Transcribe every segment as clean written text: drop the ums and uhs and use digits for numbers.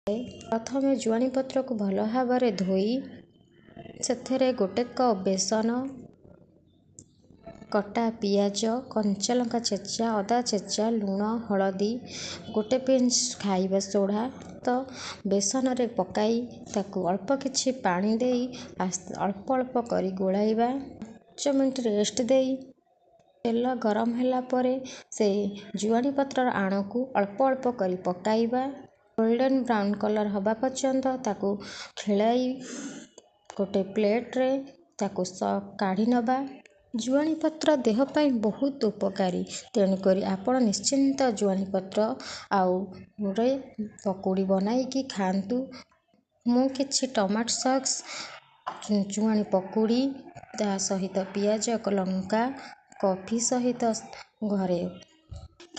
प्रथमे जुआनी पत्र को भल भाव धोई से गोटे कप बेसन, कटा पियाज, कंचा लंका छेचा, अदा छेचा, लुण, हलदी, गोटे पिंच खाइबा सोडा तो बेसन रे पकाई ताकू अल्प किछि पानी देई अल्प अल्प करी गोलाइबा। 5 मिनट रेस्ट देई तेल गरम होला परे से जुआनी पत्र आण को अल्प अल्प करी पकाइबा। गोल्डन ब्राउन कलर हवा पर्यंत ताकू खेलाई गोटे प्लेट रे ताकू काढ़ी नबा। जुआनी पत्र देह पाई बहुत उपकारी, तेणुकरी आपण निश्चिंत जुआनी पत्र आउ रे पकोड़ी बनाई खातु। मु किछि टमाटो सॉस, जुआनी पकोड़ी ता सहित पियाज लंका कॉफी सहित घरे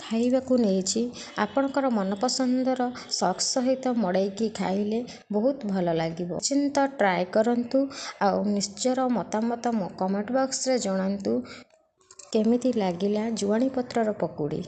खाइबाकू नेछि। आपणकर मनपसंदर सॉस सहित मड़ाई खाइले बहुत भल लागिबो। चिंता ट्राए करंतु आउ निश्चर मतामत मो कमेंट बॉक्स रे जणांतु केमिति लागिला जुआनी पत्रर पकोड़ी।